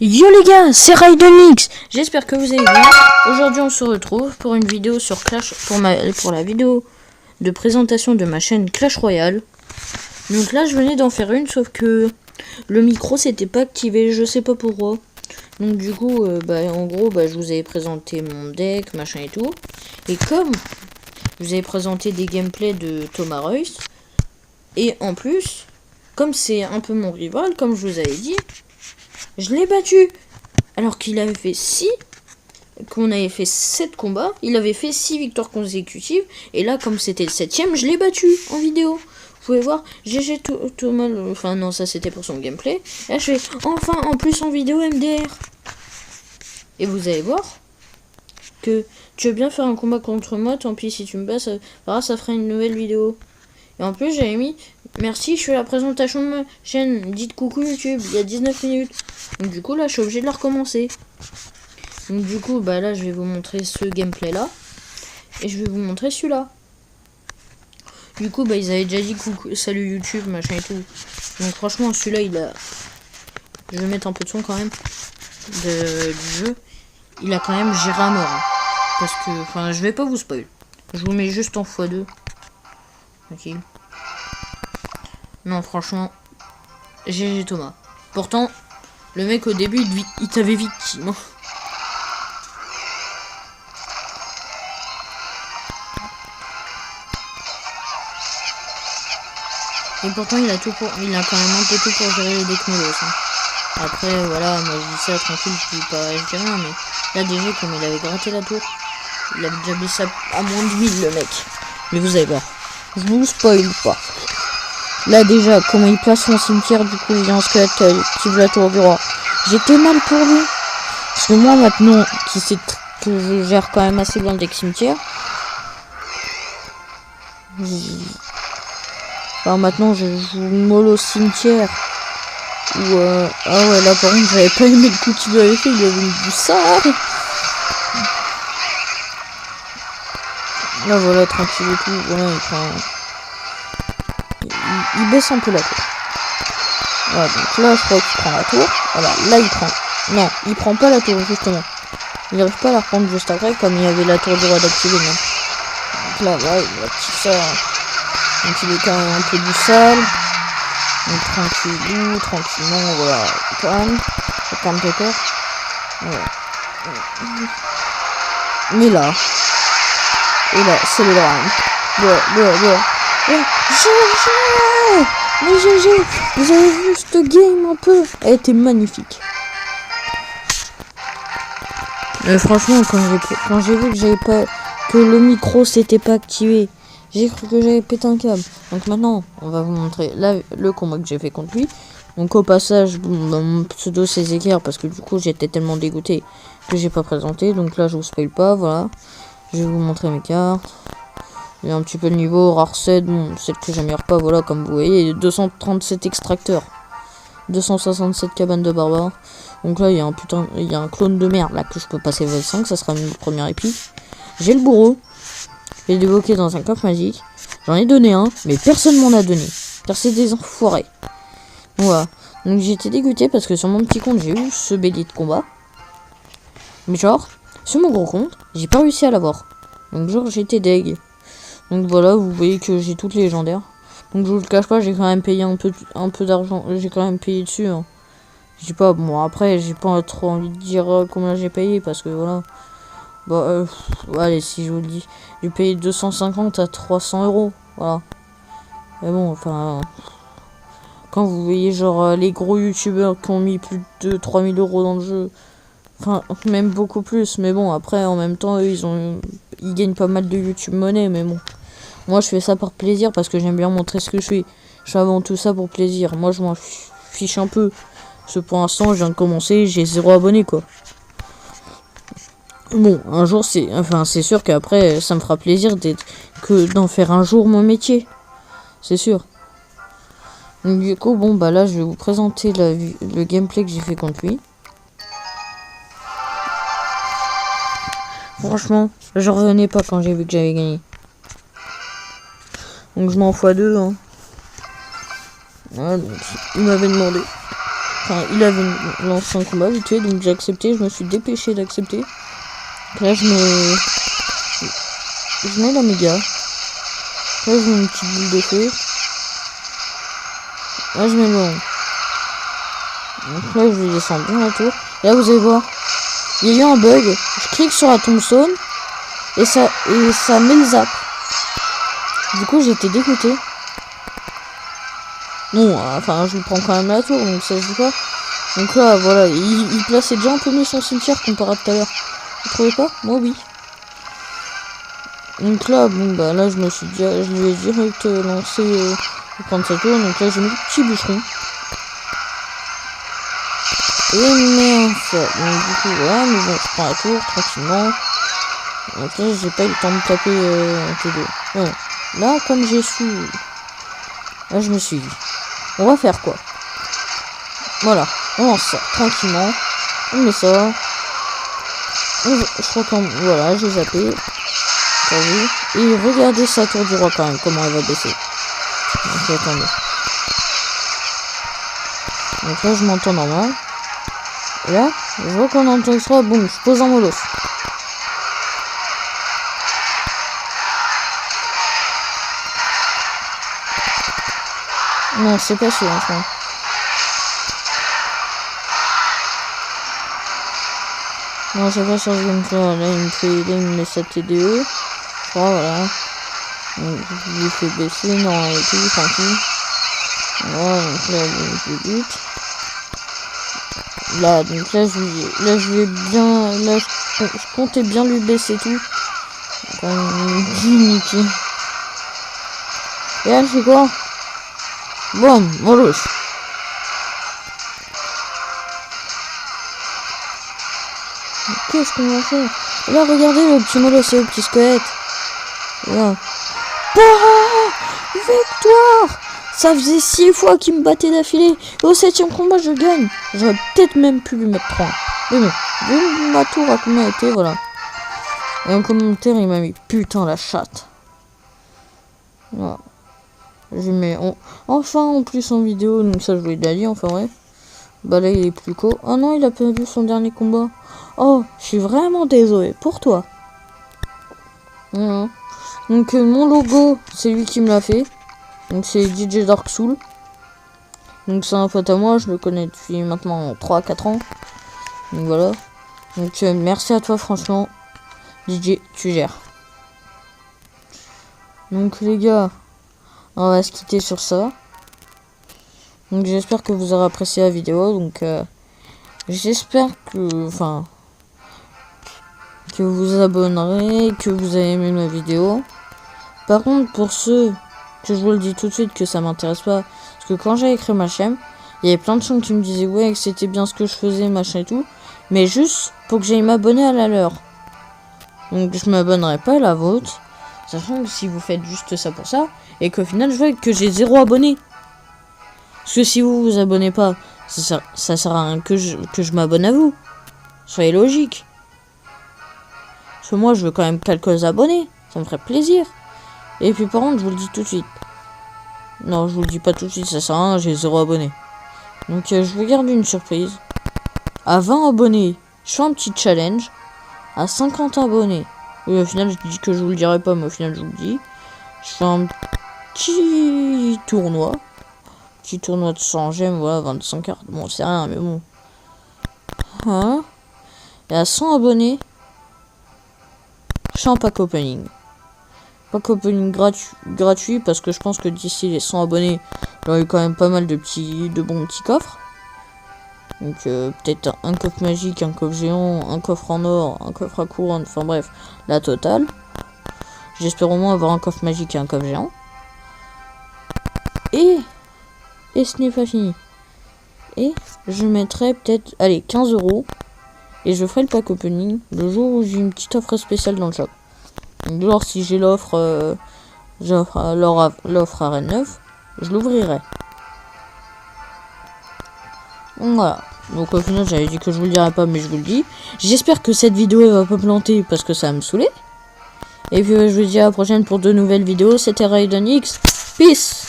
Yo les gars, c'est Raidenix. J'espère que vous allez bien. Aujourd'hui on se retrouve pour une vidéo sur Clash, pour la vidéo de présentation de ma chaîne Clash Royale. Donc là je venais d'en faire une, sauf que le micro s'était pas activé, je sais pas pourquoi. Donc du coup, en gros, je vous avais présenté mon deck, machin et tout. Et comme je vous avais présenté des gameplays de Thomas Royce, et en plus, comme c'est un peu mon rival, comme je vous avais dit, je l'ai battu. Alors qu'il avait fait 6, qu'on avait fait 7 combats, il avait fait 6 victoires consécutives. Et là, comme c'était le 7ème, je l'ai battu en vidéo. Vous pouvez voir, GG Thomas, enfin non, ça c'était pour son gameplay. Là, je fais enfin en plus en vidéo MDR. Et vous allez voir que tu veux bien faire un combat contre moi, tant pis si tu me bats, ça fera une nouvelle vidéo. Et en plus, j'avais mis merci, je fais la présentation de ma chaîne, dites coucou YouTube, il y a 19 minutes. Donc du coup, là, je suis obligé de la recommencer. Donc du coup, là, je vais vous montrer ce gameplay là. Et je vais vous montrer celui-là. Du coup, ils avaient déjà dit coucou, salut YouTube, machin et tout. Donc franchement, celui-là, il a... Je vais mettre un peu de son quand même du jeu. Il a quand même géré à mort. Hein. Parce que, enfin, je vais pas vous spoil. Je vous mets juste en x2. Ok. Non, franchement, GG Thomas. Pourtant, le mec au début, il t'avait victime. Et pourtant, il a quand même un peu tout pour gérer les decks mélos. Hein. Après, voilà, moi je dis ça tranquille, je dis rien, mais là déjà, comme il avait gratté la tour, il avait déjà mis ça à moins de 1000 le mec. Mais vous allez voir, je vous spoil pas. Là déjà, comment il place son cimetière, du coup il y a un squelette qui active la tour du roi. J'étais mal pour lui. Parce que moi maintenant, qui sait que je gère quand même assez bien le deck cimetière. Alors maintenant je joue mollo cimetière. Ou ah ouais, là par contre j'avais pas aimé le coup qu'il avait fait, il avait mis du sale. Là voilà, tranquille et tout, voilà, il prend... Il baisse un peu la tour. Voilà, donc là je crois qu'il prend la tour. Voilà, là il prend. Non, il prend pas la tour justement. Il n'arrive pas à la reprendre juste après, comme il y avait la tour du roi d'activer. Donc là, voilà, il active ça. Donc il est quand même un peu du sale. Donc tranquillement, voilà, calme tes peur. Voilà. Mais là, et là, c'est le drame. GG! Mais GG! Vous avez vu cette game un peu? Elle était magnifique. Franchement, quand j'ai vu que le micro s'était pas activé, j'ai cru que j'avais pété un câble. Donc maintenant, on va vous montrer là le combat que j'ai fait contre lui. Donc au passage, mon pseudo c'est Zekir parce que du coup j'étais tellement dégoûté que j'ai pas présenté. Donc là je vous spoil pas, voilà. Je vais vous montrer mes cartes. Il y a un petit peu de niveau, rare 7, bon, celle que j'améliore pas, voilà, comme vous voyez, 237 extracteurs, 267 cabanes de barbares. Donc là, il y a un clone de merde, là, que je peux passer V5, ça sera mon premier épique. J'ai le bourreau, je l'ai débloqué dans un coffre magique, j'en ai donné un, mais personne m'en a donné, car c'est des enfoirés. Voilà, donc j'ai été dégoûté parce que sur mon petit compte, j'ai eu ce bélier de combat. Mais genre, sur mon gros compte, j'ai pas réussi à l'avoir. Donc genre, j'étais deg. Donc voilà, vous voyez que j'ai toutes les légendaires. Donc je vous le cache pas, j'ai quand même payé un peu d'argent. J'ai quand même payé dessus. Hein. Je dis pas, bon après, j'ai pas trop envie de dire combien j'ai payé parce que voilà. Allez, si je vous le dis. J'ai payé 250 à 300 euros. Voilà. Mais bon, enfin... quand vous voyez genre les gros youtubeurs qui ont mis plus de 3000 euros dans le jeu. Enfin, même beaucoup plus. Mais bon, après, en même temps, eux, ils gagnent pas mal de YouTube monnaie, mais bon. Moi, je fais ça par plaisir parce que j'aime bien montrer ce que je fais. Je fais avant tout ça pour plaisir. Moi, je m'en fiche un peu. Parce que pour l'instant, je viens de commencer, j'ai 0 abonné, quoi. Bon, un jour, c'est sûr qu'après, ça me fera plaisir d'en faire un jour mon métier. C'est sûr. Donc, du coup, là, je vais vous présenter le gameplay que j'ai fait contre lui. Franchement, je revenais pas quand j'ai vu que j'avais gagné. Donc je m'en x2 hein. Voilà, donc il m'avait demandé. Enfin, il avait lancé un combat vite fait, donc j'ai accepté. Je me suis dépêché d'accepter. Là, je mets la méga. Là, je mets une petite boule de feu. Là, je mets le rond. Donc là, je vais descendre bien la tour. Et là, vous allez voir. Il y a eu un bug. Je clique sur la tombstone. Et ça met le zap. Du coup, j'étais dégoûté. Non, enfin, je le prends quand même la tour, donc ça se dit pas. Donc là, voilà, il plaçait déjà un peu mieux son cimetière comparé à tout à l'heure. Vous trouvez pas? Moi, oui. Donc là, bon, bah là, je me suis dit, je lui ai direct lancé prendre sa tour. Donc là, j'ai mis le petit bûcheron. Et merde, ça. Donc du coup, voilà, mais bon, je prends la tour tranquillement. Donc là, j'ai pas eu le temps de taper un T2. Bon, là, comme j'ai su, là, je me suis dit, on va faire quoi? Voilà, on lance ça tranquillement. On met ça. Je crois qu'on... Voilà, j'ai zappé. T'as vu? Et regardez sa tour du roi quand même, comment elle va baisser. Donc attendez. Donc là, je m'entends normal. Et là, je vois qu'on entend extra. Boum, je pose en molos. Non, c'est pas sûr, enfin. Non, c'est pas sur ce gameplay. Là, il me met sa TDE. Je crois, voilà. Donc, je lui fais baisser, non, et tout, tranquille. Voilà, donc là, je bute. Là, donc là, je vais bien. Là, je comptais bien lui baisser tout. Quand même, niqué. Et là, je fais quoi? Bon, mollos. Qu'est-ce qu'on va faire? Et là, regardez le petit mollos et le petit squelette. Là. Oh, victoire! Ça faisait 6 fois qu'il me battait d'affilée. Au 7ème combat, je gagne. J'aurais peut-être même pu lui mettre 3. Mais bon, vu ma tour à combien était, voilà. Et en commentaire, il m'a mis putain la chatte. Voilà. Je mets enfin en plus en vidéo, donc ça je vous l'ai déjà dit, enfin ouais. Bah là il est plus co. Oh non, il a perdu son dernier combat. Oh, je suis vraiment désolé pour toi. Voilà. Donc mon logo, c'est lui qui me l'a fait. Donc c'est DJ Dark Soul. Donc c'est un pote à moi, je le connais depuis maintenant 3-4 ans. Donc voilà. Donc merci à toi franchement. DJ, tu gères. Donc les gars, on va se quitter sur ça. Donc j'espère que vous aurez apprécié la vidéo. Donc j'espère que, enfin, que vous vous abonnerez, que vous avez aimé ma vidéo. Par contre, pour ceux que je vous le dis tout de suite que ça m'intéresse pas, parce que quand j'ai créé ma chaîne, il y avait plein de gens qui me disaient ouais que c'était bien ce que je faisais, machin et tout, mais juste pour que j'aille m'abonner à la leur. Donc je m'abonnerai pas à la vôtre, sachant que si vous faites juste ça pour ça, et qu'au final je vois que j'ai 0 abonnés. Parce que si vous vous abonnez pas, ça sert à rien que je m'abonne à vous. Soyez logique. Parce que moi je veux quand même quelques abonnés, ça me ferait plaisir. Et puis par contre je vous le dis tout de suite. Non, je vous le dis pas tout de suite, ça sert à rien, j'ai 0 abonnés. Donc je vous garde une surprise. À 20 abonnés, je fais un petit challenge. À 50 abonnés, oui, au final je dis que je vous le dirai pas, mais au final je vous le dis. Je fais un petit tournoi. Petit tournoi de 100 gemmes, voilà, 25 cartes. Bon, c'est rien, mais bon. Hein? Et à 100 abonnés, je fais un pack opening. Pack opening gratuit, parce que je pense que d'ici les 100 abonnés, j'aurai eu quand même pas mal de bons petits coffres. Donc peut-être un coffre magique, un coffre géant, un coffre en or, un coffre à couronne, enfin bref, la totale. J'espère au moins avoir un coffre magique et un coffre géant. Et ce n'est pas fini. Et je mettrai peut-être, allez, 15 €. Et je ferai le pack opening le jour où j'ai une petite offre spéciale dans le shop. Donc genre si j'ai l'offre, l'offre à Reine 9, je l'ouvrirai. Donc voilà. Donc au final j'avais dit que je vous le dirais pas, mais je vous le dis. J'espère que cette vidéo elle va pas planter parce que ça va me saouler. Et puis je vous dis à la prochaine pour de nouvelles vidéos. C'était Raiden X. Peace.